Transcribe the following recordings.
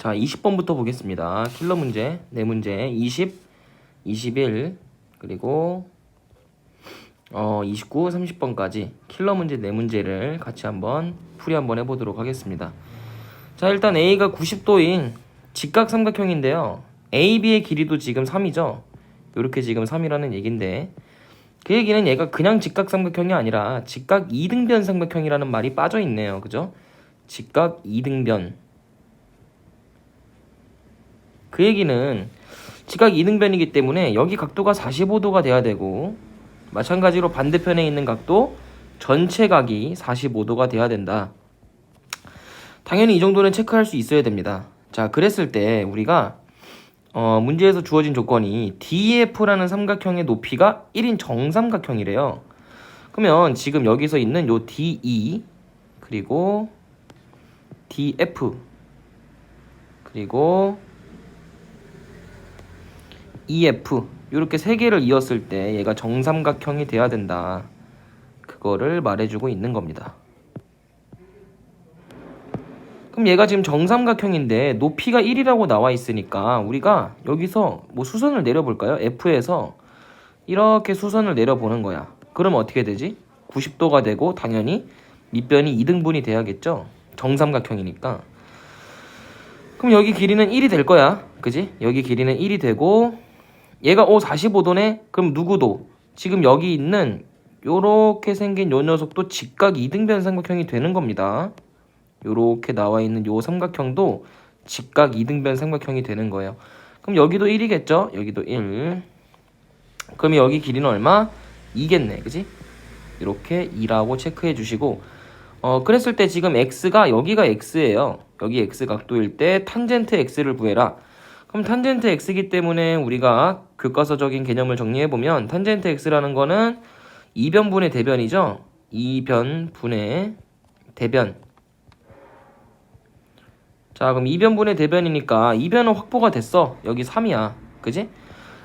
자, 20번부터 보겠습니다. 킬러 문제, 네 문제, 20, 21, 그리고 29, 30번까지 킬러 문제 네 문제를 같이 한번 풀이 한번 해보도록 하겠습니다. 자, 일단 A가 90도인 직각 삼각형인데요. AB의 길이도 지금 3이죠. 이렇게 지금 3이라는 얘긴데, 그 얘기는 얘가 그냥 직각 삼각형이 아니라 직각 이등변 삼각형이라는 말이 빠져 있네요. 그죠? 직각 이등변. 그 얘기는 직각 이등변이기 때문에 여기 각도가 45도가 돼야 되고, 마찬가지로 반대편에 있는 각도 전체 각이 45도가 돼야 된다. 당연히 이 정도는 체크할 수 있어야 됩니다. 자, 그랬을 때 우리가 문제에서 주어진 조건이 DF라는 삼각형의 높이가 1인 정삼각형이래요. 그러면 지금 여기서 있는 요 DE 그리고 DF 그리고 EF 이렇게 세 개를 이었을 때 얘가 정삼각형이 돼야 된다. 그거를 말해주고 있는 겁니다. 그럼 얘가 지금 정삼각형인데 높이가 1이라고 나와 있으니까 우리가 여기서 뭐 수선을 내려볼까요? F에서 이렇게 수선을 내려보는 거야. 그럼 어떻게 되지? 90도가 되고 당연히 밑변이 2등분이 돼야겠죠? 정삼각형이니까. 그럼 여기 길이는 1이 될 거야. 그지? 여기 길이는 1이 되고 얘가 45도네? 그럼 누구도 지금 여기 있는 요렇게 생긴 요 녀석도 직각 이등변 삼각형이 되는 겁니다. 요렇게 나와 있는 요 삼각형도 직각 이등변 삼각형이 되는 거예요. 그럼 여기도 1이겠죠? 여기도 1. 그럼 여기 길이는 얼마? 2겠네. 그지? 이렇게 2라고 체크해 주시고, 그랬을 때 지금 x가 여기가 x예요. 여기 x 각도일 때 탄젠트 x를 구해라. 그럼 탄젠트 x이기 때문에 우리가 교과서적인 개념을 정리해 보면 탄젠트 x라는 거는 이변분의 대변이죠. 이변분의 대변. 자, 그럼 이변분의 대변이니까 이변은 확보가 됐어. 여기 3이야. 그지?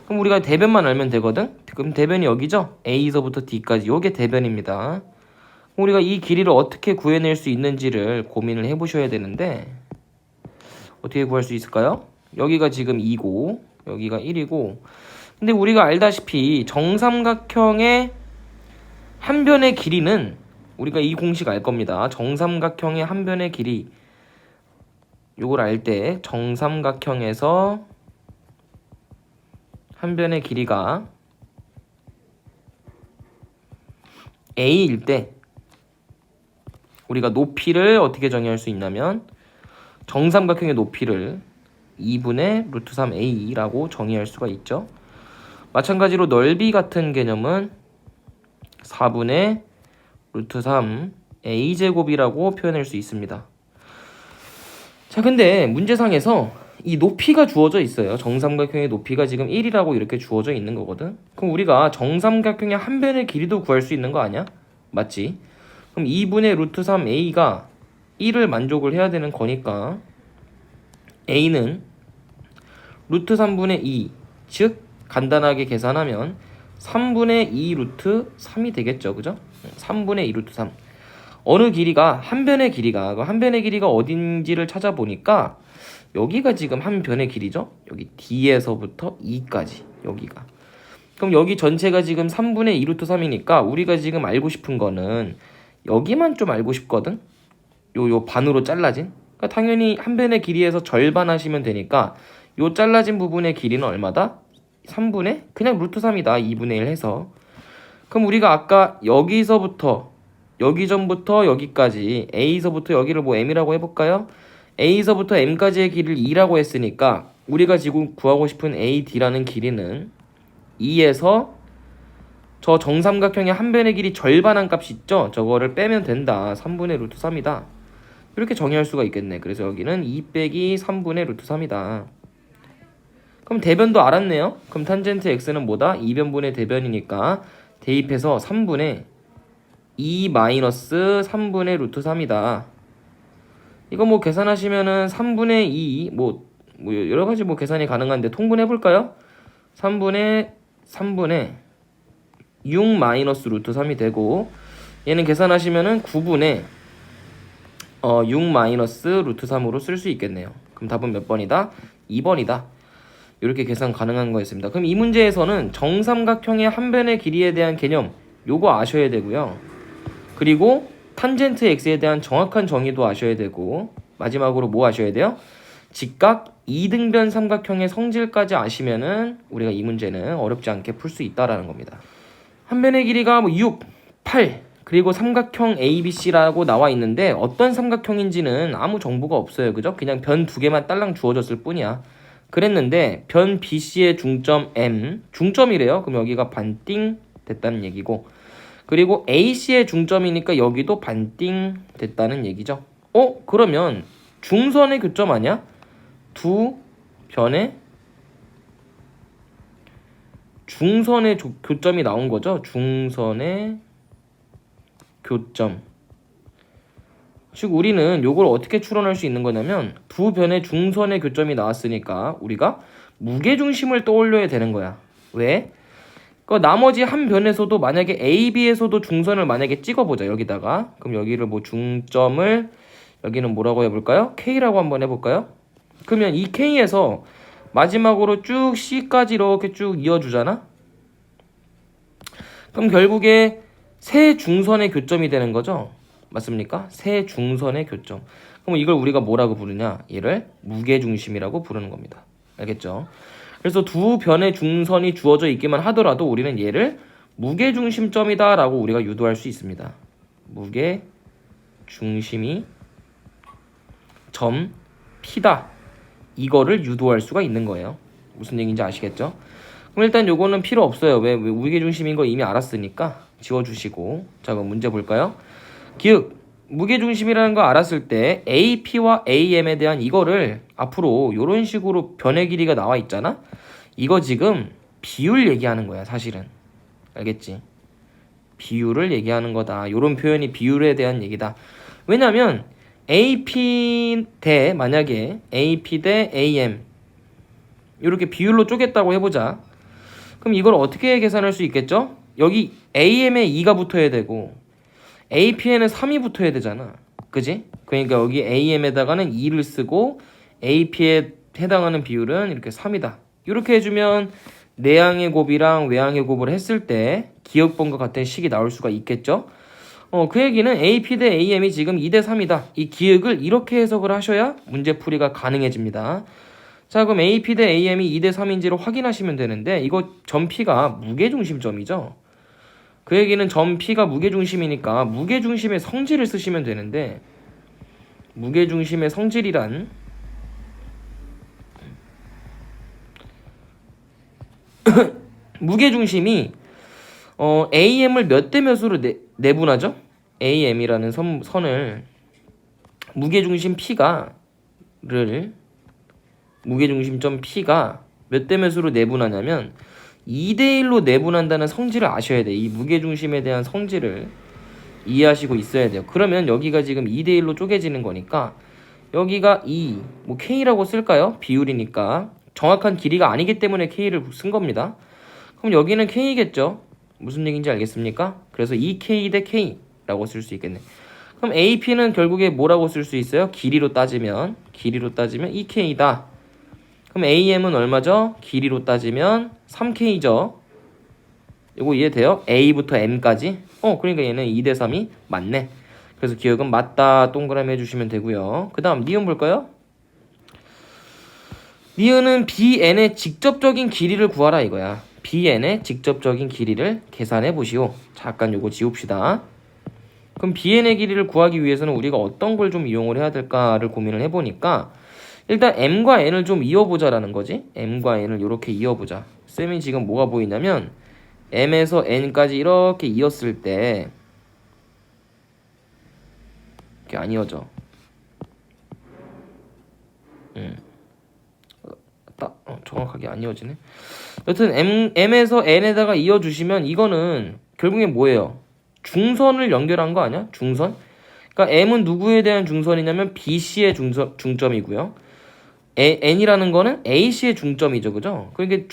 그럼 우리가 대변만 알면 되거든? 그럼 대변이 여기죠? A서부터 D까지. 요게 대변입니다. 우리가 이 길이를 어떻게 구해낼 수 있는지를 고민을 해보셔야 되는데, 어떻게 구할 수 있을까요? 여기가 지금 2고 여기가 1이고, 근데 우리가 알다시피 정삼각형의 한 변의 길이는 우리가 이 공식 알 겁니다. 정삼각형의 한 변의 길이, 요걸 알 때 정삼각형에서 한 변의 길이가 A일 때 우리가 높이를 어떻게 정의할 수 있냐면 정삼각형의 높이를 2분의 루트 3a라고 정의할 수가 있죠. 마찬가지로 넓이 같은 개념은 4분의 루트 3a제곱이라고 표현할 수 있습니다. 자, 근데 문제상에서 이 높이가 주어져 있어요. 정삼각형의 높이가 지금 1이라고 이렇게 주어져 있는 거거든. 그럼 우리가 정삼각형의 한 변의 길이도 구할 수 있는 거 아니야? 맞지? 그럼 2분의 루트 3a가 1을 만족을 해야 되는 거니까 a는 루트 3분의 2, 즉 간단하게 계산하면 3분의 2 루트 3이 되겠죠. 그죠? 3분의 2 루트 3. 어느 길이가, 한 변의 길이가, 그 한 변의 길이가 어딘지를 찾아보니까 여기가 지금 한 변의 길이죠. 여기 D에서부터 E까지 여기가. 그럼 여기 전체가 지금 3분의 2 루트 3이니까 우리가 지금 알고 싶은 거는 여기만 좀 알고 싶거든. 요 반으로 잘라진. 그러니까 당연히 한 변의 길이에서 절반 하시면 되니까 요 잘라진 부분의 길이는 얼마다? 3분의 그냥 루트 3이다. 2분의 1 해서. 그럼 우리가 아까 여기서부터 여기 전부터 여기까지 A서부터 여기를 뭐 M이라고 해볼까요? A서부터 M까지의 길이를 2라고 했으니까 우리가 지금 구하고 싶은 AD라는 길이는 2에서 저 정삼각형의 한 변의 길이 절반한 값이 있죠? 저거를 빼면 된다. 3분의 루트 3이다. 이렇게 정의할 수가 있겠네. 그래서 여기는 2 빼기 3분의 루트 3이다. 그럼 대변도 알았네요. 그럼 탄젠트 x는 뭐다? 이변분의 대변이니까 대입해서 3분의 2 마이너스 3분의 루트 3이다. 이거 뭐 계산하시면은 3분의 2, 뭐 여러가지 뭐 계산이 가능한데 통분해볼까요? 3분의 6 마이너스 루트 3이 되고, 얘는 계산하시면은 9분의 6 마이너스 루트 3으로 쓸 수 있겠네요. 그럼 답은 몇 번이다? 2번이다. 이렇게 계산 가능한 거였습니다. 그럼 이 문제에서는 정삼각형의 한 변의 길이에 대한 개념 요거 아셔야 되고요. 그리고 탄젠트 x에 대한 정확한 정의도 아셔야 되고 마지막으로 뭐 아셔야 돼요? 직각 2등변 삼각형의 성질까지 아시면은 우리가 이 문제는 어렵지 않게 풀 수 있다라는 겁니다. 한 변의 길이가 6, 8 그리고 삼각형 ABC라고 나와 있는데 어떤 삼각형인지는 아무 정보가 없어요. 그죠? 그냥 변 두 개만 딸랑 주어졌을 뿐이야. 그랬는데 변 BC의 중점 M 중점이래요. 그럼 여기가 반띵 됐다는 얘기고 그리고 AC의 중점이니까 여기도 반띵 됐다는 얘기죠. 그러면 중선의 교점 아니야? 두 변의 중선의 교점이 나온 거죠. 중선의 교점. 즉 우리는 요걸 어떻게 추론할 수 있는 거냐면 두 변의 중선의 교점이 나왔으니까 우리가 무게중심을 떠올려야 되는 거야. 왜? 나머지 한 변에서도 만약에 AB에서도 중선을 만약에 찍어보자. 여기다가 그럼 여기를 뭐 중점을 여기는 뭐라고 해볼까요? K라고 한번 해볼까요? 그러면 이 K에서 마지막으로 쭉 C까지 이렇게 쭉 이어주잖아? 그럼 결국에 세 중선의 교점이 되는 거죠? 맞습니까? 세 중선의 교점. 그럼 이걸 우리가 뭐라고 부르냐? 얘를 무게중심이라고 부르는 겁니다. 알겠죠? 그래서 두 변의 중선이 주어져 있기만 하더라도 우리는 얘를 무게중심점이다 라고 우리가 유도할 수 있습니다. 무게중심이 점 P다. 이거를 유도할 수가 있는 거예요. 무슨 얘기인지 아시겠죠? 그럼 일단 요거는 필요 없어요. 왜 무게중심인 거 이미 알았으니까 지워주시고. 자 그럼 문제 볼까요? 기억 무게중심이라는 거 알았을 때 AP와 AM에 대한 이거를 앞으로 이런 식으로 변의 길이가 나와 있잖아? 이거 지금 비율 얘기하는 거야 사실은. 알겠지? 비율을 얘기하는 거다. 이런 표현이 비율에 대한 얘기다. 왜냐면 AP 대 만약에 AP 대 AM 이렇게 비율로 쪼갰다고 해보자. 그럼 이걸 어떻게 계산할 수 있겠죠? 여기 AM에 2가 붙어야 되고 AP에는 3이 붙어야 되잖아. 그지? 그러니까 여기 AM에다가는 2를 쓰고 AP에 해당하는 비율은 이렇게 3이다. 이렇게 해주면 내항의 곱이랑 외항의 곱을 했을 때 기억번과 같은 식이 나올 수가 있겠죠? 그 얘기는 AP 대 AM이 지금 2대 3이다. 이 기억을 이렇게 해석을 하셔야 문제풀이가 가능해집니다. 자 그럼 AP 대 AM이 2대 3인지를 확인하시면 되는데 이거 점 P가 무게중심점이죠. 그 얘기는 점 P가 무게중심이니까 무게중심의 성질을 쓰시면 되는데 무게중심의 성질이란 무게중심이 AM을 몇 대 몇으로 내분하죠? AM이라는 선을 무게중심 P가를 무게중심점 P가 몇 대 몇으로 내분하냐면 2대1로 내분한다는 성질을 아셔야 돼. 이 무게중심에 대한 성질을 이해하시고 있어야 돼요. 그러면 여기가 지금 2대1로 쪼개지는 거니까 여기가 2, 뭐 K라고 쓸까요? 비율이니까 정확한 길이가 아니기 때문에 K를 쓴 겁니다. 그럼 여기는 K겠죠? 무슨 얘기인지 알겠습니까? 그래서 2K 대 K라고 쓸 수 있겠네. 그럼 AP는 결국에 뭐라고 쓸 수 있어요? 길이로 따지면 2K다. 그럼 AM은 얼마죠? 길이로 따지면 3K죠. 이거 이해돼요? A부터 M까지? 그러니까 얘는 2대 3이 맞네. 그래서 기억은 맞다 동그라미 해주시면 되고요. 그 다음 니은 볼까요? 니은은 BN의 직접적인 길이를 구하라 이거야. BN의 직접적인 길이를 계산해 보시오. 잠깐 요거 지웁시다. 그럼 BN의 길이를 구하기 위해서는 우리가 어떤 걸 좀 이용을 해야 될까를 고민을 해보니까 일단 M과 N을 좀 이어보자라는 거지. M과 N을 이렇게 이어보자. 쌤이 지금 뭐가 보이냐면 M에서 N까지 이렇게 이었을 때 이렇게 안 이어져. 정확하게 안 이어지네. 여튼 M에서 N에다가 이어주시면 이거는 결국에 뭐예요? 중선을 연결한 거 아니야? 중선? 그러니까 M은 누구에 대한 중선이냐면 BC의 중점이고요. N이라는 거는 AC의 중점이죠. 그죠? 그러니까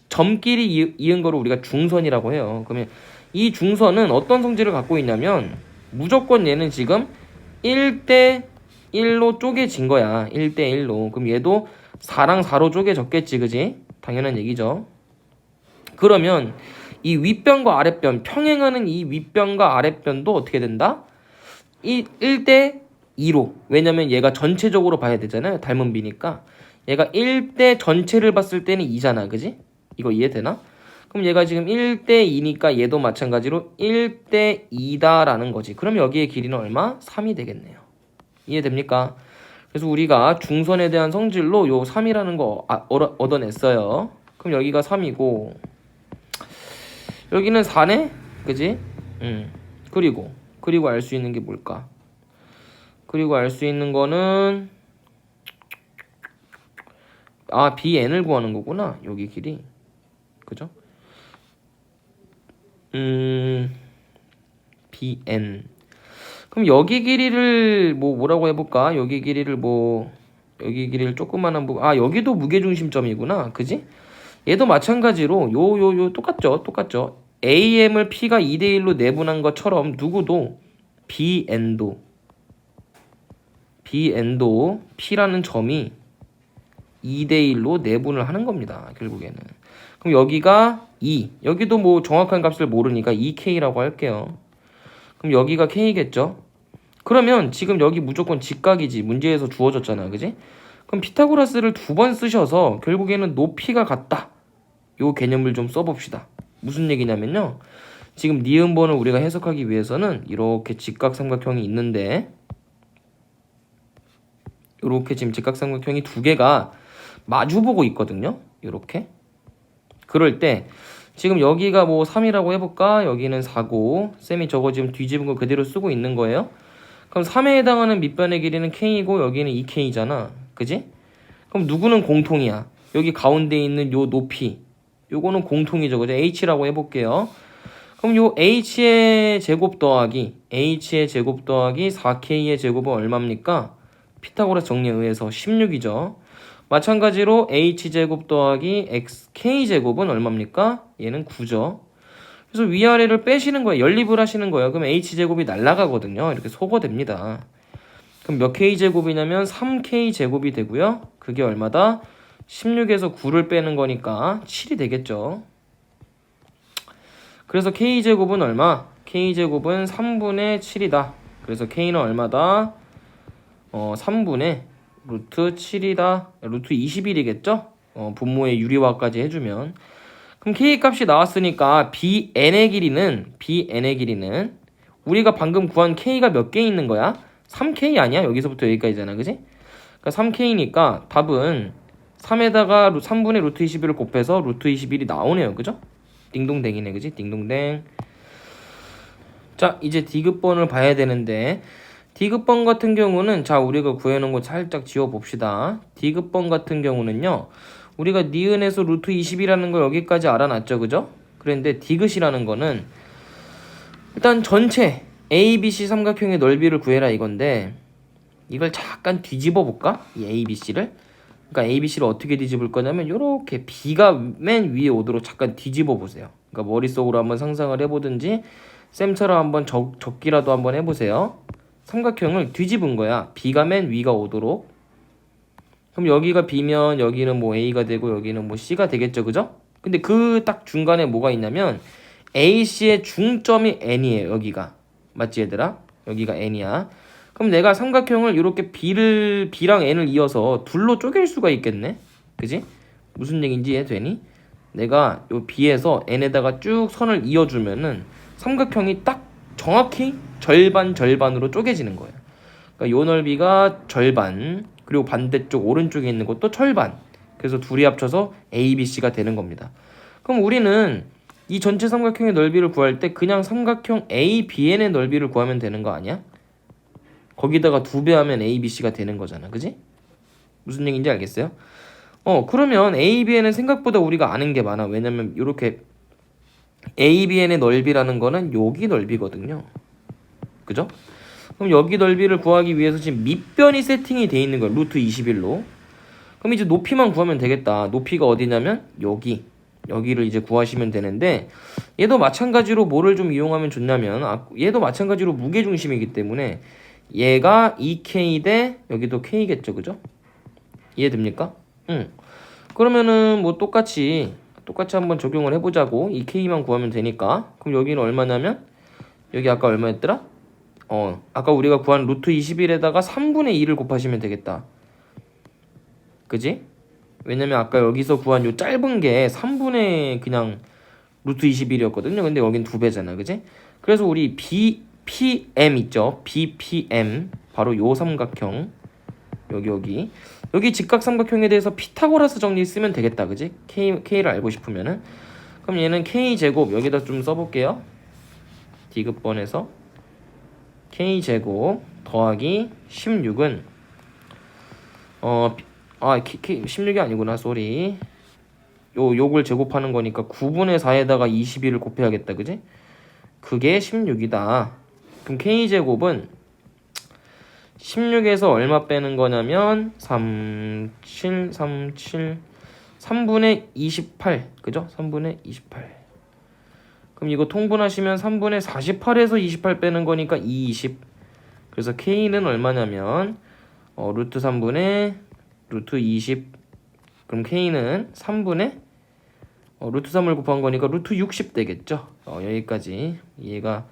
점끼리 이은 거를 우리가 중선이라고 해요. 그러면 이 중선은 어떤 성질을 갖고 있냐면 무조건 얘는 지금 1대 1로 쪼개진 거야. 1대 1로. 그럼 얘도 4랑 4로 쪼개졌겠지, 그지? 당연한 얘기죠. 그러면 이 윗변과 아랫변, 평행하는 이 윗변과 아랫변도 어떻게 된다? 1대 2로. 왜냐면 얘가 전체적으로 봐야 되잖아요. 닮은 비니까. 얘가 1대 전체를 봤을 때는 2잖아. 그지? 이거 이해되나? 그럼 얘가 지금 1대 2니까 얘도 마찬가지로 1대 2다라는 거지. 그럼 여기의 길이는 얼마? 3이 되겠네요. 이해됩니까? 그래서 우리가 중선에 대한 성질로 요 3이라는 거 얻어냈어요. 그럼 여기가 3이고 여기는 4네? 그지? 그리고 알 수 있는 게 뭘까? 그리고 알 수 있는 거는 bn을 구하는 거구나. 여기 길이. 그죠? bn. 그럼 여기 길이를 뭐라고 해볼까? 여기 길이를 조그만한 부분. 여기도 무게중심점이구나. 그지? 얘도 마찬가지로 요 똑같죠. AM을 P가 2대1로 내분한 것처럼 누구도 BN도 P라는 점이 2대1로 내분을 하는 겁니다. 결국에는. 그럼 여기가 2. 여기도 뭐 정확한 값을 모르니까 2K라고 할게요. 그럼 여기가 K겠죠? 그러면 지금 여기 무조건 직각이지. 문제에서 주어졌잖아. 그지? 그럼 피타고라스를 2번 쓰셔서 결국에는 높이가 같다. 요 개념을 좀 써봅시다. 무슨 얘기냐면요. 지금 니은번을 우리가 해석하기 위해서는 이렇게 직각삼각형이 있는데 이렇게 지금 직각삼각형이 두 개가 마주보고 있거든요. 이렇게. 그럴 때 지금 여기가 뭐 3이라고 해볼까? 여기는 4고 쌤이 저거 지금 뒤집은 거 그대로 쓰고 있는 거예요. 그럼 3에 해당하는 밑변의 길이는 K이고 여기는 2K잖아. 그지? 그럼 누구는 공통이야? 여기 가운데 있는 요 높이 요거는 공통이죠. 그죠? H라고 해볼게요. 그럼 요 H의 제곱 더하기 4K의 제곱은 얼마입니까? 피타고라스 정리에 의해서 16이죠. 마찬가지로 H제곱 더하기 K제곱은 얼마입니까? 얘는 9죠. 그래서 위아래를 빼시는 거예요. 연립을 하시는 거예요. 그럼 H제곱이 날아가거든요. 이렇게 소거됩니다. 그럼 몇 K제곱이냐면 3K제곱이 되고요. 그게 얼마다? 16에서 9를 빼는 거니까 7이 되겠죠. 그래서 K제곱은 얼마? K제곱은 3분의 7이다. 그래서 K는 얼마다? 3분의 루트 7이다. 루트 21이겠죠? 분모의 유리화까지 해주면. 그럼 K 값이 나왔으니까 BN의 길이는 우리가 방금 구한 K가 몇 개 있는 거야? 3K 아니야? 여기서부터 여기까지잖아. 그지? 그러니까 3K니까 답은 3에다가 3분의 루트 21을 곱해서 루트 21이 나오네요. 그죠? 딩동댕이네. 그지? 딩동댕. 자, 이제 D급번을 봐야 되는데 D급번 같은 경우는 자 우리가 구해놓은 거 살짝 지워봅시다. D급번 같은 경우는요. 우리가 니은에서 루트 20이라는 걸 여기까지 알아놨죠. 그죠? 그런데 D급이라는 거는 일단 전체 ABC 삼각형의 넓이를 구해라 이건데 이걸 잠깐 뒤집어 볼까? 이 ABC를. 그러니까 ABC를 어떻게 뒤집을 거냐면 이렇게 B가 맨 위에 오도록 잠깐 뒤집어 보세요. 그러니까 머릿속으로 한번 상상을 해보든지 쌤처럼 한번 적기라도 한번 해보세요. 삼각형을 뒤집은 거야. B가 맨 위가 오도록. 그럼 여기가 B면 여기는 뭐 A가 되고 여기는 뭐 C가 되겠죠. 그죠? 근데 그 딱 중간에 뭐가 있냐면 AC의 중점이 N이에요. 여기가. 맞지 얘들아? 여기가 N이야. 그럼 내가 삼각형을 이렇게 B랑 N을 이어서 둘로 쪼갤 수가 있겠네? 그지? 무슨 얘기인지 이해되니? 내가 요 B에서 N에다가 쭉 선을 이어주면은 삼각형이 딱 정확히 절반으로 쪼개지는 거예요. 그러니까 요 넓이가 절반, 그리고 반대쪽 오른쪽에 있는 것도 절반. 그래서 둘이 합쳐서 ABC가 되는 겁니다. 그럼 우리는 이 전체 삼각형의 넓이를 구할 때 그냥 삼각형 ABN의 넓이를 구하면 되는 거 아니야? 거기다가 2배 하면 ABC가 되는 거잖아. 그지? 무슨 얘기인지 알겠어요? 그러면 ABN은 생각보다 우리가 아는 게 많아. 왜냐면 이렇게 ABN의 넓이라는 거는 여기 넓이거든요. 그죠? 그럼 여기 넓이를 구하기 위해서 지금 밑변이 세팅이 돼 있는 거야. 루트 21로. 그럼 이제 높이만 구하면 되겠다. 높이가 어디냐면 여기를 이제 구하시면 되는데 얘도 마찬가지로 뭐를 좀 이용하면 좋냐면 얘도 마찬가지로 무게중심이기 때문에 얘가 2k 대 여기도 k겠죠, 그죠? 이해됩니까? 응. 그러면은 뭐 똑같이 한번 적용을 해보자고. 2k만 구하면 되니까. 그럼 여기는 얼마냐면 여기 아까 얼마였더라? 아까 우리가 구한 루트 21에다가 3분의 2를 곱하시면 되겠다. 그지? 왜냐면 아까 여기서 구한 요 짧은 게 3분의 그냥 루트 21이었거든요. 근데 여긴 2배잖아. 그지? 그래서 우리 BPM 있죠? BPM 바로 요 삼각형 여기 직각삼각형에 대해서 피타고라스 정리 쓰면 되겠다. 그지? K를 알고 싶으면은 그럼 얘는 K제곱 여기다 좀 써볼게요. 디귿번에서 K제곱 더하기 16은 K 16이 아니구나. 쏘리. 요걸 제곱하는 거니까 9분의 4에다가 22를 곱해야겠다. 그지? 그게 16이다. 그럼 K제곱은 16에서 얼마 빼는 거냐면 3분의 28. 그죠? 3분의 28. 그럼 이거 통분하시면 3분의 48에서 28 빼는 거니까 20. 그래서 K는 얼마냐면 루트 3분의 루트 20. 그럼 K는 3분의 루트 3을 곱한 거니까 루트 60 되겠죠. 여기까지 이해가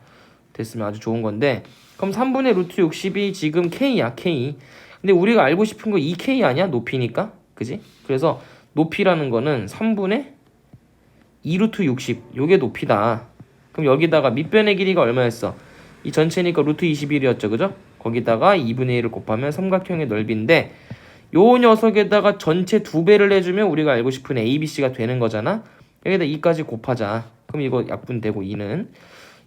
됐으면 아주 좋은 건데 그럼 3분의 루트 60이 지금 K야. K. 근데 우리가 알고 싶은 거 2K 아니야? 높이니까. 그지? 그래서 높이라는 거는 3분의 2루트 60 요게 높이다. 그럼 여기다가 밑변의 길이가 얼마였어? 이 전체니까 루트 21이었죠. 그죠? 거기다가 2분의 1을 곱하면 삼각형의 넓이인데 요 녀석에다가 전체 2배를 해주면 우리가 알고 싶은 ABC가 되는 거잖아. 여기다 2까지 곱하자. 그럼 이거 약분되고 2는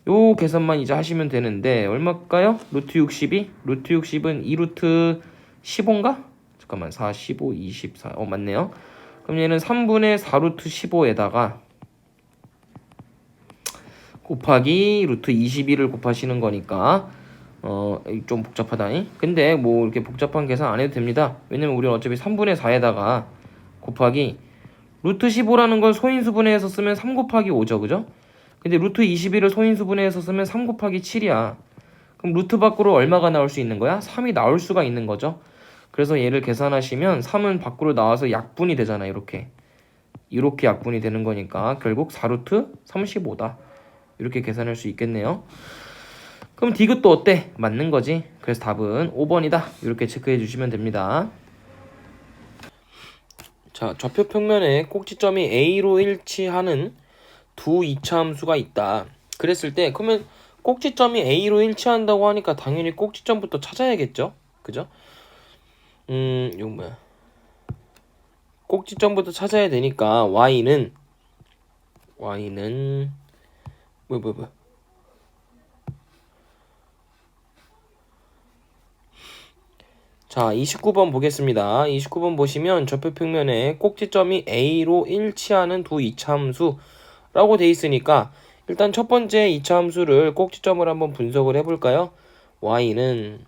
요 계산만 이제 하시면 되는데 얼마일까요? 루트 62? 루트 60은 2루트 15인가? 잠깐만 4, 15, 24 맞네요. 그럼 얘는 3분의 4루트 15에다가 곱하기 루트 22를 곱하시는 거니까 좀 복잡하다. 근데 뭐 이렇게 복잡한 계산 안 해도 됩니다. 왜냐면 우리는 어차피 3분의 4에다가 곱하기 루트 15라는 걸 소인수분해해서 쓰면 3 곱하기 5죠. 그죠? 근데 루트 21을 소인수분해해서 쓰면 3 곱하기 7이야. 그럼 루트 밖으로 얼마가 나올 수 있는 거야? 3이 나올 수가 있는 거죠. 그래서 얘를 계산하시면 3은 밖으로 나와서 약분이 되잖아. 이렇게 약분이 되는 거니까 결국 4루트 35다. 이렇게 계산할 수 있겠네요. 그럼 디귿도 어때? 맞는 거지. 그래서 답은 5번이다. 이렇게 체크해 주시면 됩니다. 자, 좌표 평면에 꼭지점이 A로 일치하는 두 이차함수가 있다. 그랬을 때 그러면 꼭지점이 A로 일치한다고 하니까 당연히 꼭지점부터 찾아야겠죠? 그죠? 이거 뭐야? 꼭지점부터 찾아야 되니까 Y는 뭐 자, 29번 보겠습니다. 29번 보시면 좌표 평면에 꼭지점이 A로 일치하는 두 이차함수라고 돼 있으니까 일단 첫 번째 이차함수를 꼭지점을 한번 분석을 해볼까요? Y는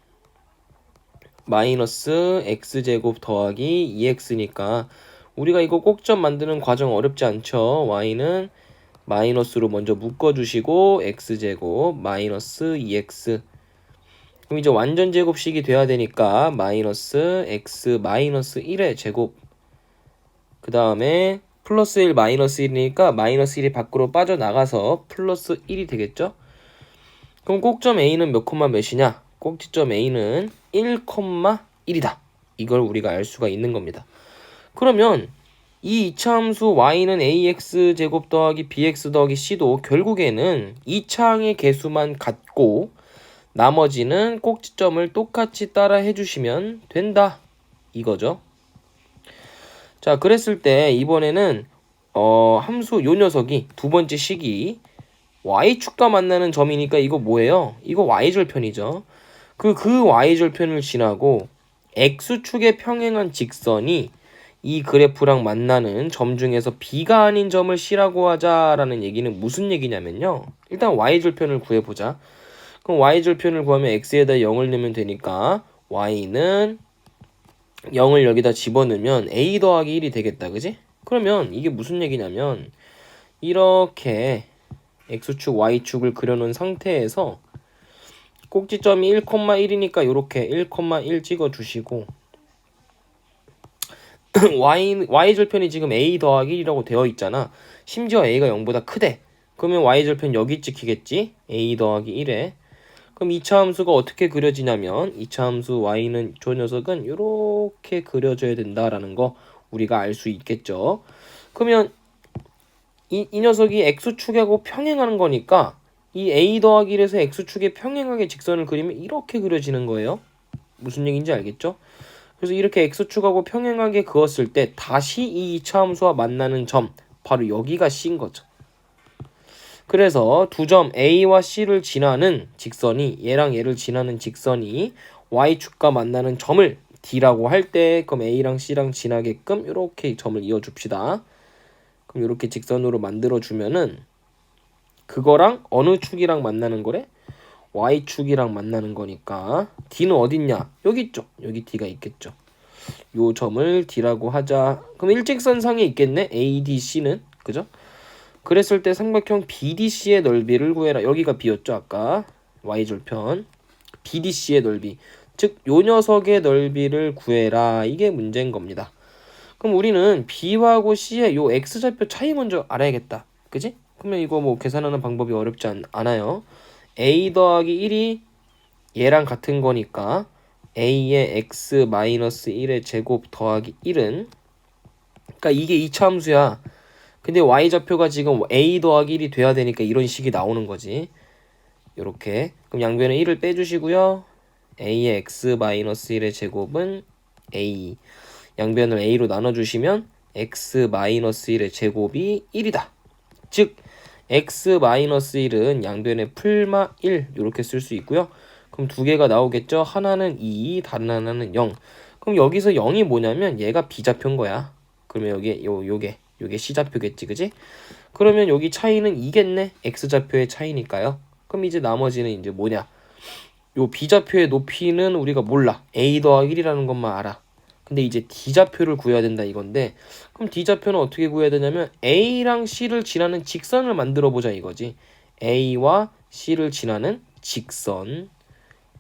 마이너스 x제곱 더하기 2x니까 우리가 이거 꼭지점 만드는 과정 어렵지 않죠? Y는 마이너스로 먼저 묶어주시고 x제곱 마이너스 2x 그럼 이제 완전 제곱식이 돼야 되니까 마이너스 x 마이너스 1의 제곱 그 다음에 플러스 1 마이너스 1이니까 마이너스 1이 밖으로 빠져나가서 플러스 1이 되겠죠? 그럼 꼭점 A는 몇 콤마 몇이냐? 꼭지점 A는 1,1이다. 이걸 우리가 알 수가 있는 겁니다. 그러면 이 이차함수 y는 ax제곱 더하기 bx 더하기 c도 결국에는 이차항의 개수만 같고 나머지는 꼭지점을 똑같이 따라 해주시면 된다. 이거죠. 자, 그랬을 때 이번에는 함수 요 녀석이 두 번째 식이 y축과 만나는 점이니까 이거 뭐예요? 이거 y절편이죠. 그 y절편을 지나고 x축에 평행한 직선이 이 그래프랑 만나는 점 중에서 b가 아닌 점을 c라고 하자라는 얘기는 무슨 얘기냐면요. 일단 y절편을 구해보자. 그럼 y절편을 구하면 x에다 0을 넣으면 되니까 y는 0을 여기다 집어넣으면 a 더하기 1이 되겠다. 그지? 그러면 이게 무슨 얘기냐면 이렇게 x축, y축을 그려놓은 상태에서 꼭지점이 1,1이니까 이렇게 1,1 찍어주시고 y절편이 지금 a 더하기 1이라고 되어 있잖아. 심지어 a가 0보다 크대. 그러면 y절편 여기 찍히겠지? a 더하기 1에. 그럼 2차 함수가 어떻게 그려지냐면 2차 함수 y는 저 녀석은 이렇게 그려져야 된다라는 거 우리가 알 수 있겠죠. 그러면 이 녀석이 x축하고 평행하는 거니까 이 a 더하기 1에서 x축에 평행하게 직선을 그리면 이렇게 그려지는 거예요. 무슨 얘기인지 알겠죠? 그래서 이렇게 x축하고 평행하게 그었을 때 다시 이 2차 함수와 만나는 점 바로 여기가 C인 거죠. 그래서 두 점 A와 C를 지나는 직선이 얘랑 얘를 지나는 직선이 Y축과 만나는 점을 D라고 할 때 그럼 A랑 C랑 지나게끔 이렇게 점을 이어줍시다. 그럼 이렇게 직선으로 만들어주면은 그거랑 어느 축이랑 만나는 거래? Y축이랑 만나는 거니까 D는 어딨냐? 여기 있죠. 여기 D가 있겠죠. 요 점을 D라고 하자. 그럼 일직선상에 있겠네? ADC는. 그죠? 그랬을 때 삼각형 BDC의 넓이를 구해라. 여기가 B였죠 아까. Y절편 BDC의 넓이, 즉 요 녀석의 넓이를 구해라. 이게 문제인 겁니다. 그럼 우리는 B하고 C의 요 X좌표 차이 먼저 알아야겠다. 그지? 그러면 이거 뭐 계산하는 방법이 어렵지 않아요. A 더하기 1이 얘랑 같은 거니까 A의 X-1의 제곱 더하기 1은, 그러니까 이게 2차 함수야. 근데 y좌표가 지금 a 더하기 1이 돼야 되니까 이런 식이 나오는 거지. 요렇게. 그럼 양변에 1을 빼주시고요. a의 x-1의 제곱은 a. 양변을 a로 나눠주시면 x-1의 제곱이 1이다. 즉 x-1은 양변에 풀마 1 이렇게 쓸 수 있고요. 그럼 두 개가 나오겠죠. 하나는 2, 다른 하나는 0. 그럼 여기서 0이 뭐냐면 얘가 b좌표인 거야. 그러면 요게 C좌표겠지, 그지? 그러면 여기 차이는 2겠네. X좌표의 차이니까요. 그럼 이제 나머지는 이제 뭐냐? 요 B좌표의 높이는 우리가 몰라. A 더하기 1이라는 것만 알아. 근데 이제 D좌표를 구해야 된다 이건데, 그럼 D좌표는 어떻게 구해야 되냐면 A랑 C를 지나는 직선을 만들어 보자 이거지. A와 C를 지나는 직선.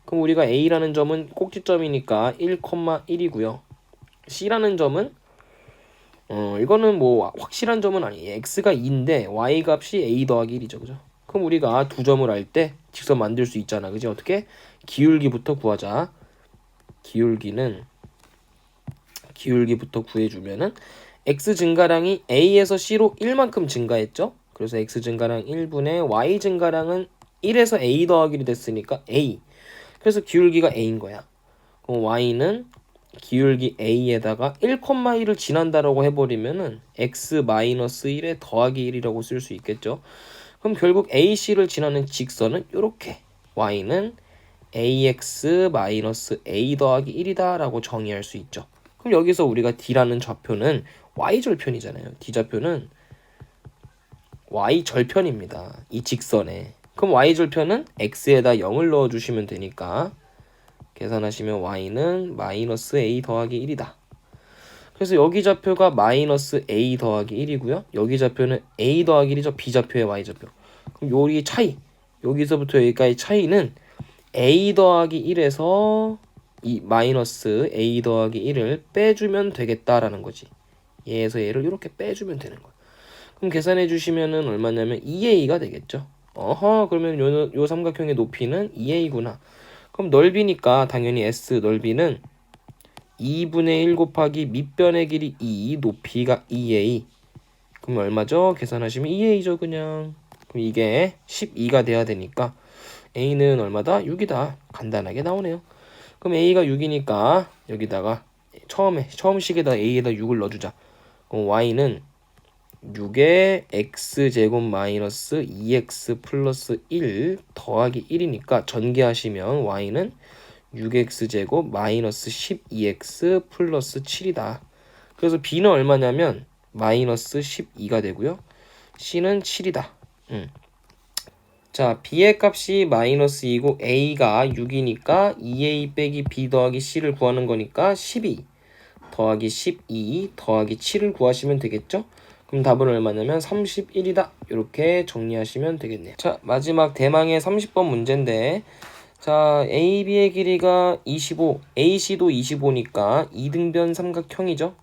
그럼 우리가 A라는 점은 꼭지점이니까 1,1이고요. C라는 점은 이거는 뭐 확실한 점은 아니에요. x가 2인데 y 값이 a 더하기 1이죠. 그죠? 그럼 우리가 두 점을 알 때 직선 만들 수 있잖아. 그지? 어떻게? 기울기부터 구하자. 기울기부터 구해주면은 x 증가량이 a에서 c로 1만큼 증가했죠? 그래서 x 증가량 1분의 y 증가량은 1에서 a 더하기 1이 됐으니까 a. 그래서 기울기가 a인 거야. 그럼 y는 기울기 a에다가 1,1을 지난다라고 해버리면은 x-1에 더하기 1이라고 쓸 수 있겠죠. 그럼 결국 AC를 지나는 직선은 이렇게 y는 ax-a 더하기 1이다 라고 정의할 수 있죠. 그럼 여기서 우리가 D라는 좌표는 y절편이잖아요. D좌표는 y절편입니다. 이 직선에. 그럼 y절편은 x에다 0을 넣어주시면 되니까 계산하시면 y는 마이너스 a 더하기 1이다. 그래서 여기 좌표가 마이너스 a 더하기 1이고요. 여기 좌표는 a 더하기 1이죠. B좌표의 y좌표. 그럼 요리 차이, 여기서부터 여기까지 차이는 a 더하기 1에서 이 마이너스 a 더하기 1을 빼주면 되겠다라는 거지. 얘에서 얘를 이렇게 빼주면 되는 거야. 그럼 계산해 주시면은 얼마냐면 2a가 되겠죠. 그러면 요 삼각형의 높이는 2a구나. 그럼 넓이니까 당연히 S 넓이는 2분의 1 곱하기 밑변의 길이 2, 높이가 2a. 그럼 얼마죠? 계산하시면 2a죠 그냥. 그럼 이게 12가 돼야 되니까 a는 얼마다? 6이다. 간단하게 나오네요. 그럼 a가 6이니까 여기다가 처음 식에다 a에다 6을 넣어주자. 그럼 y는 6에 x제곱 마이너스 2x 플러스 1 더하기 1이니까 전개하시면 y는 6x제곱 마이너스 12x 플러스 7이다. 그래서 b는 얼마냐면 마이너스 12가 되고요. c는 7이다. 자, b의 값이 마이너스 2고 a가 6이니까 2a 빼기 b 더하기 c를 구하는 거니까 12 더하기 12 더하기 7을 구하시면 되겠죠? 그럼 답은 얼마냐면 31이다. 이렇게 정리하시면 되겠네요. 자, 마지막 대망의 30번 문제인데, 자, AB의 길이가 25, AC도 25니까 이등변 삼각형이죠.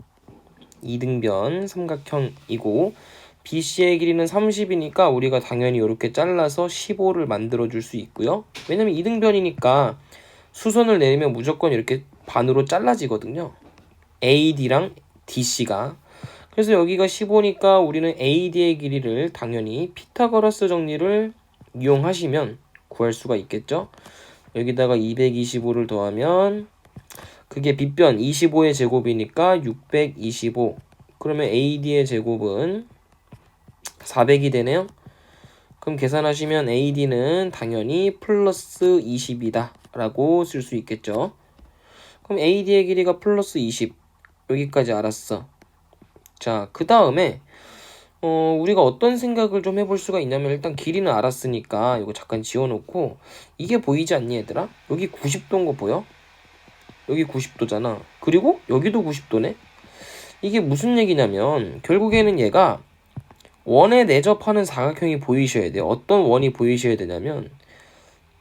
이등변 삼각형이고 BC의 길이는 30이니까 우리가 당연히 이렇게 잘라서 15를 만들어 줄 수 있고요. 왜냐면 이등변이니까 수선을 내리면 무조건 이렇게 반으로 잘라지거든요. AD랑 DC가. 그래서 여기가 15니까 우리는 AD의 길이를 당연히 피타고라스 정리를 이용하시면 구할 수가 있겠죠. 여기다가 225를 더하면 그게 빗변 25의 제곱이니까 625. 그러면 AD의 제곱은 400이 되네요. 그럼 계산하시면 AD는 당연히 플러스 20이다 라고 쓸 수 있겠죠. 그럼 AD의 길이가 플러스 20. 여기까지 알았어. 자, 그 다음에 우리가 어떤 생각을 좀 해볼 수가 있냐면 일단 길이는 알았으니까 이거 잠깐 지워놓고 이게 보이지 않니 얘들아? 여기 90도인 거 보여? 여기 90도잖아. 그리고 여기도 90도네? 이게 무슨 얘기냐면 결국에는 얘가 원에 내접하는 사각형이 보이셔야 돼요. 어떤 원이 보이셔야 되냐면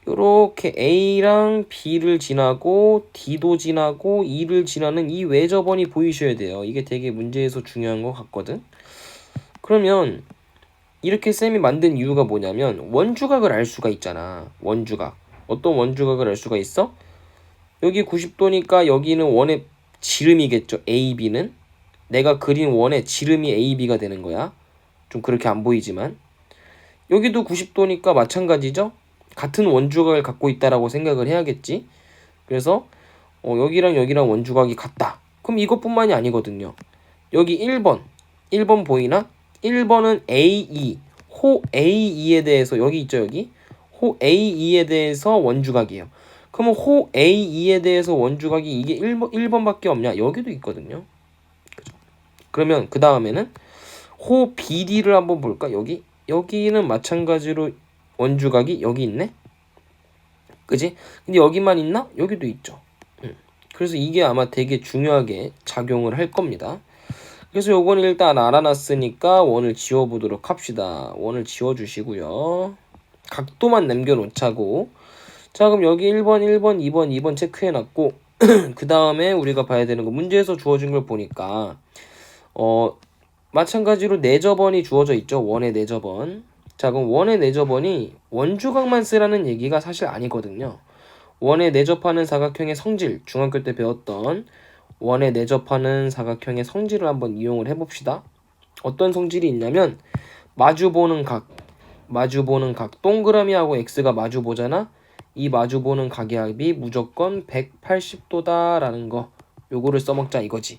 이렇게 A랑 B를 지나고 D도 지나고 E를 지나는 이 외접원이 보이셔야 돼요. 이게 되게 문제에서 중요한 것 같거든. 그러면 이렇게 쌤이 만든 이유가 뭐냐면 원주각을 알 수가 있잖아. 원주각. 어떤 원주각을 알 수가 있어? 여기 90도니까 여기는 원의 지름이겠죠. AB는. 내가 그린 원의 지름이 AB가 되는 거야. 좀 그렇게 안 보이지만. 여기도 90도니까 마찬가지죠. 같은 원주각을 갖고 있다라고 생각을 해야겠지. 그래서 여기랑 여기랑 원주각이 같다. 그럼 이것뿐만이 아니거든요. 여기 1번 보이나? 1번은 AE, 호 AE에 대해서 여기 있죠, 여기? 호 AE에 대해서 원주각이에요. 그러면 호 AE에 대해서 원주각이 이게 1번밖에 없냐? 여기도 있거든요. 그죠? 그러면 그 다음에는 호 BD를 한번 볼까? 여기는 마찬가지로 원주각이 여기 있네? 그지? 근데 여기만 있나? 여기도 있죠. 그래서 이게 아마 되게 중요하게 작용을 할 겁니다. 그래서 요건 일단 알아놨으니까 원을 지워보도록 합시다. 원을 지워주시고요. 각도만 남겨놓자고. 자, 그럼 여기 1번, 1번, 2번, 2번 체크해놨고 그 다음에 우리가 봐야 되는 거 문제에서 주어진 걸 보니까 마찬가지로 내접원이 주어져 있죠. 원의 내접원. 자, 그럼 원의 내접원이 원주각만 쓰라는 얘기가 사실 아니거든요. 원에 내접하는 사각형의 성질, 중학교 때 배웠던 원에 내접하는 사각형의 성질을 한번 이용을 해봅시다. 어떤 성질이 있냐면 마주보는 각, 동그라미하고 x가 마주보잖아. 이 마주보는 각의 합이 무조건 180도다라는 거. 요거를 써먹자 이거지.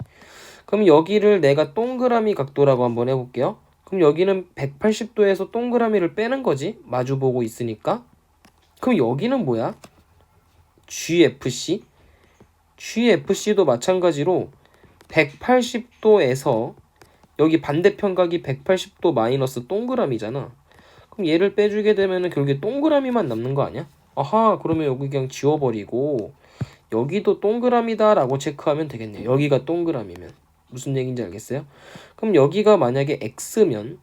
그럼 여기를 내가 동그라미 각도라고 한번 해볼게요. 그럼 여기는 180도에서 동그라미를 빼는 거지. 마주보고 있으니까. 그럼 여기는 뭐야? GFC도 마찬가지로 180도에서 여기 반대편각이 180도 마이너스 동그라미잖아. 그럼 얘를 빼주게 되면은 결국에 동그라미만 남는 거 아니야? 아하, 그러면 여기 그냥 지워버리고 여기도 동그라미다 라고 체크하면 되겠네. 여기가 동그라미면 무슨 얘기인지 알겠어요? 그럼 여기가 만약에 X면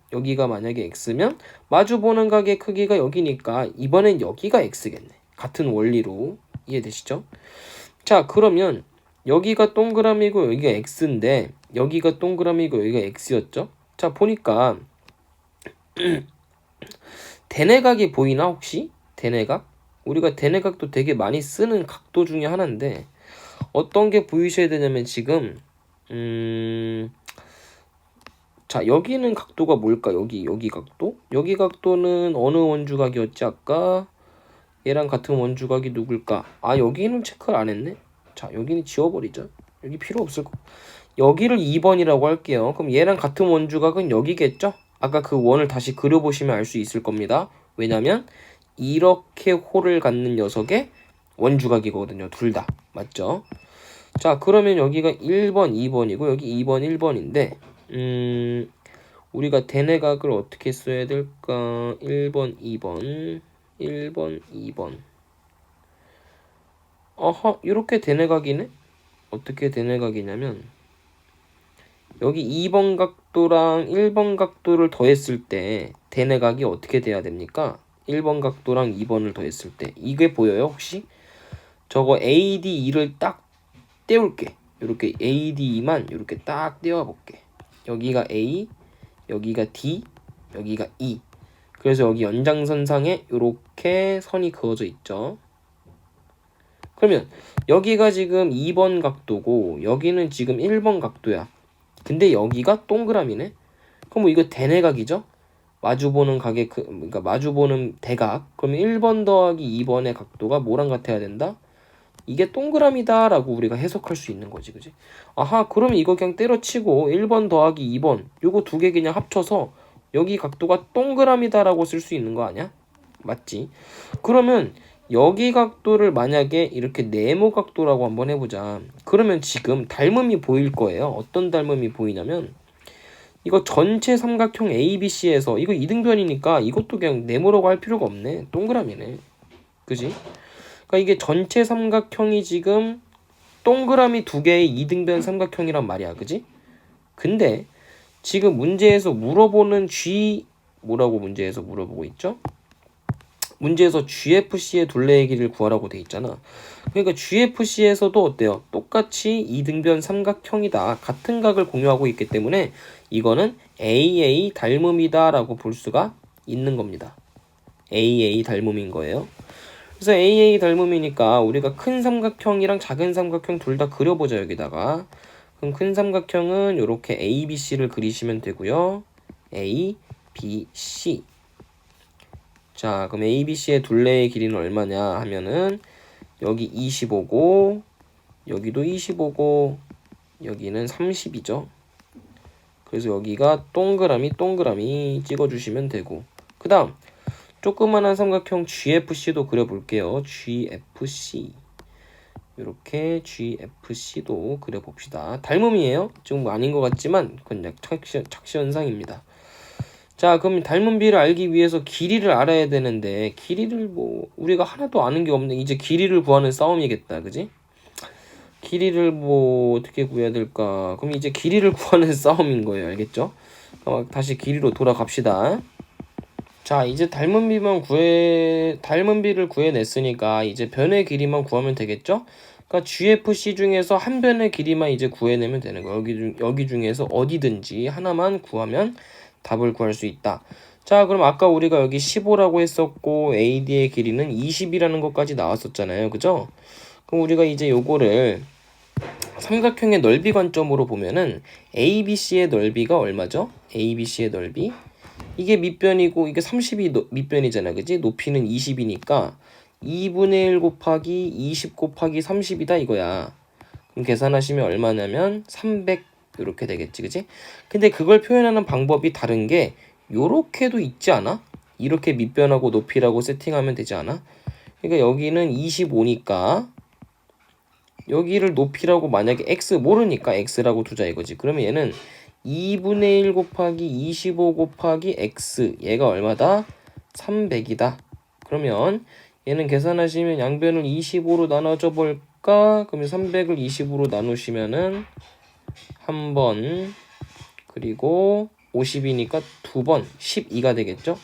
마주보는 각의 크기가 여기니까 이번엔 여기가 X겠네. 같은 원리로 이해되시죠? 자, 그러면 여기가 동그라미고 여기가 X인데 여기가 동그라미고 여기가 X였죠? 자, 보니까 대내각이 보이나 혹시? 대내각? 우리가 대내각도 되게 많이 쓰는 각도 중에 하나인데 어떤 게 보이셔야 되냐면 지금 자, 여기는 각도가 뭘까? 여기 각도? 여기 각도는 어느 원주각이었지 아까? 얘랑 같은 원주각이 누굴까? 아, 여기는 체크를 안 했네. 자, 여기는 지워버리자. 여기 필요 없을 거. 여기를 2번이라고 할게요. 그럼 얘랑 같은 원주각은 여기겠죠? 아까 그 원을 다시 그려보시면 알 수 있을 겁니다. 왜냐면 이렇게 홀을 갖는 녀석의 원주각이거든요. 둘 다. 맞죠? 자, 그러면 여기가 1번, 2번이고 여기 2번, 1번인데 우리가 대내각을 어떻게 써야 될까? 1번, 2번 2번 어허, 이렇게 대내각이네? 어떻게 대내각이냐면 여기 2번 각도랑 1번 각도를 더했을 때 대내각이 어떻게 돼야 됩니까? 1번 각도랑 2번을 더했을 때 이게 보여요 혹시? 저거 AD2를 딱 떼울게. 이렇게 AD2만 이렇게 딱 떼어볼게. 여기가 A, 여기가 D, 여기가 E. 그래서 여기 연장선상에 이렇게 선이 그어져 있죠. 그러면 여기가 지금 2번 각도고 여기는 지금 1번 각도야. 근데 여기가 동그라미네. 그럼 뭐 이거 대내각이죠? 마주보는 각의 그러니까 마주보는 대각. 그러면 1번 더하기 2번의 각도가 뭐랑 같아야 된다? 이게 동그라미다라고 우리가 해석할 수 있는 거지, 그지? 아하, 그러면 이거 그냥 때려치고 1번 더하기 2번 요거 두 개 그냥 합쳐서 여기 각도가 동그라미다라고 쓸 수 있는 거 아니야? 맞지? 그러면 여기 각도를 만약에 이렇게 네모 각도라고 한번 해보자. 그러면 지금 닮음이 보일 거예요. 어떤 닮음이 보이냐면 이거 전체 삼각형 ABC에서 이거 이등변이니까 이것도 그냥 네모라고 할 필요가 없네. 동그라미네. 그지? 그러니까 이게 전체 삼각형이 지금 동그라미 두 개의 이등변 삼각형이란 말이야. 그지? 근데 지금 문제에서 물어보는 G 뭐라고 문제에서 물어보고 있죠? 문제에서 GFC의 둘레의 길이를 구하라고 돼 있잖아. 그러니까 GFC에서도 어때요? 똑같이 이등변 삼각형이다. 같은 각을 공유하고 있기 때문에 이거는 AA 닮음이다 라고 볼 수가 있는 겁니다. AA 닮음인 거예요. 그래서 AA 닮음이니까 우리가 큰 삼각형이랑 작은 삼각형 둘 다 그려보자 여기다가. 그럼 큰 삼각형은 이렇게 ABC를 그리시면 되고요. A, B, C. 자, 그럼 ABC의 둘레의 길이는 얼마냐 하면은 여기 25고 여기도 25고 여기는 30이죠. 그래서 여기가 동그라미 찍어주시면 되고 그 다음 조그만한 삼각형 GFC도 그려볼게요. GFC 이렇게 GFC도 그려봅시다. 닮음이에요. 지금 아닌 것 같지만 그건 착시 현상입니다. 자, 그럼 닮은 비를 알기 위해서 길이를 알아야 되는데 길이를 뭐 우리가 하나도 아는 게 없네. 이제 길이를 구하는 싸움이겠다. 그지? 길이를 뭐 어떻게 구해야 될까? 그럼 이제 길이를 구하는 싸움인 거예요. 알겠죠? 다시 길이로 돌아갑시다. 자, 이제 닮은 비를 구해냈으니까 이제 변의 길이만 구하면 되겠죠? 그러니까 GFC 중에서 한 변의 길이만 이제 구해내면 되는 거예요. 여기 중에서 어디든지 하나만 구하면 답을 구할 수 있다. 자, 그럼 아까 우리가 여기 15라고 했었고 AD의 길이는 20이라는 것까지 나왔었잖아요. 그죠? 그럼 우리가 이제 요거를 삼각형의 넓이 관점으로 보면은 ABC의 넓이가 얼마죠? ABC의 넓이 이게 밑변이고 이게 30이 밑변이잖아. 그지? 높이는 20이니까 2분의 1 곱하기 20 곱하기 30이다 이거야. 그럼 계산하시면 얼마냐면 300 이렇게 되겠지. 그지? 근데 그걸 표현하는 방법이 다른 게 요렇게도 있지 않아? 이렇게 밑변하고 높이라고 세팅하면 되지 않아? 그러니까 여기는 25니까 여기를 높이라고 만약에 x 모르니까 x라고 두자 이거지. 그러면 얘는 2분의 1 곱하기 25 곱하기 x 얘가 얼마다? 300이다. 그러면 얘는 계산하시면 양변을 25로 나눠줘 볼까? 그러면 300을 20으로 나누시면은 한 번 그리고 50이니까 두 번 12가 되겠죠?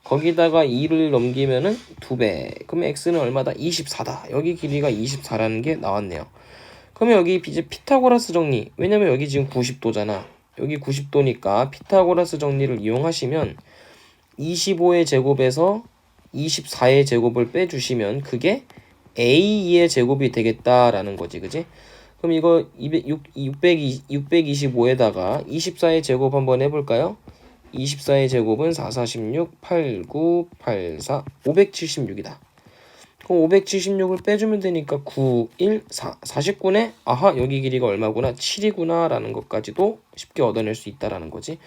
거기다가 2를 넘기면은 2배. 그러면 x는 얼마다? 24다. 여기 길이가 24라는 게 나왔네요. 그러면 여기 이제 피타고라스 정리. 왜냐면 여기 지금 90도잖아. 여기 90도니까 피타고라스 정리를 이용하시면 25의 제곱에서 24의 제곱을 빼주시면 그게 A2의 제곱이 되겠다라는 거지. 그지? 그럼 이거 625에다가 24의 제곱 한번 해볼까요? 24의 제곱은 4, 46, 8, 9, 8, 4, 576이다. 그럼 576을 빼주면 되니까 9, 1, 4, 49네? 아하, 여기 길이가 얼마구나? 7이구나 라는 것까지도 쉽게 얻어낼 수 있다라는 거지.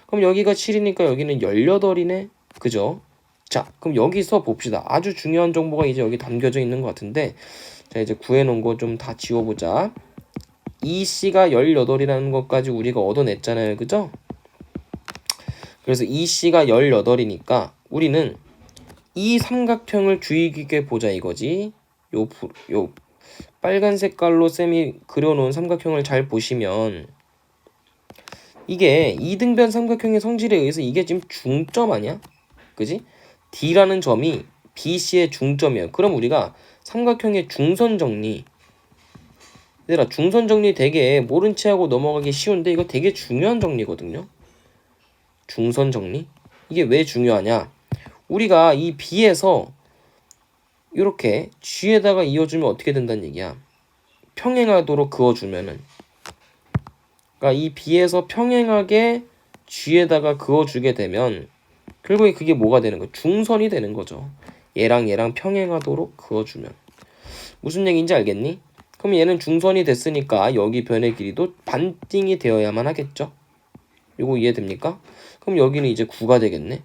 그럼 여기가 7이니까 여기는 18이네? 그죠? 자, 그럼 여기서 봅시다. 아주 중요한 정보가 이제 여기 담겨져 있는 것 같은데 자, 이제 구해놓은 거 좀 다 지워보자. 이 C가 18이라는 것까지 우리가 얻어냈잖아요. 그죠? 그래서 이 C가 18이니까 우리는 이 삼각형을 주의 깊게 보자 이거지. 요 빨간 색깔로 쌤이 그려놓은 삼각형을 잘 보시면 이게 이등변 삼각형의 성질에 의해서 이게 지금 중점 아니야? 그지? D라는 점이 BC의 중점이에요. 그럼 우리가 삼각형의 중선 정리, 얘들아 중선 정리 되게 모른 채 하고 넘어가기 쉬운데 이거 되게 중요한 정리거든요. 중선 정리. 이게 왜 중요하냐? 우리가 이 B에서 이렇게 G에다가 이어주면 어떻게 된다는 얘기야? 평행하도록 그어주면은, 그러니까 이 B에서 평행하게 G에다가 그어주게 되면 결국에 그게 뭐가 되는 거야? 중선이 되는 거죠. 얘랑 평행하도록 그어주면. 무슨 얘기인지 알겠니? 그럼 얘는 중선이 됐으니까 여기 변의 길이도 반띵이 되어야만 하겠죠? 이거 이해됩니까? 그럼 여기는 이제 9가 되겠네.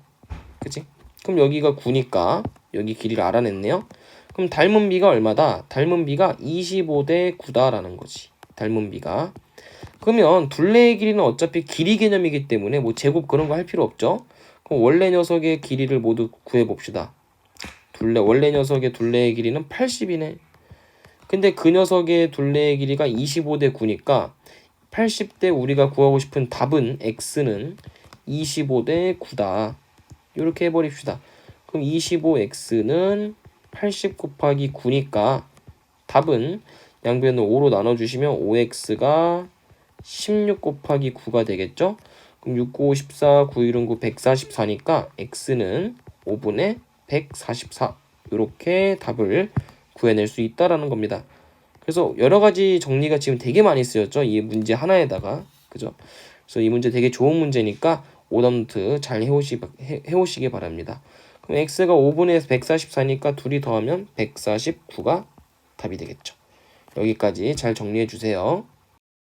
그치? 그럼 여기가 9니까 여기 길이를 알아냈네요. 그럼 닮은 B가 얼마다? 닮은 B가 25대 9다라는 거지. 닮은 B가. 그러면 둘레의 길이는 어차피 길이 개념이기 때문에 뭐 제곱 그런 거 할 필요 없죠. 그럼 원래 녀석의 길이를 모두 구해봅시다. 원래 녀석의 둘레의 길이는 80이네. 근데 그 녀석의 둘레의 길이가 25대 9니까 80대 우리가 구하고 싶은 답은 x는 25대 9다. 이렇게 해버립시다. 그럼 25x는 80 곱하기 9니까 답은 양변을 5로 나눠주시면 5x가 16 곱하기 9가 되겠죠? 그럼 6, 9, 14, 9, 1은 9, 144니까 x는 5분의 144 이렇게 답을 구해낼 수 있다라는 겁니다. 그래서 여러 가지 정리가 지금 되게 많이 쓰였죠. 이 문제 하나에다가. 그죠? 그래서 이 문제 되게 좋은 문제니까 오답노트 잘 해오시기 바랍니다. 그럼 x가 5분의 144니까 둘이 더하면 149가 답이 되겠죠. 여기까지 잘 정리해 주세요.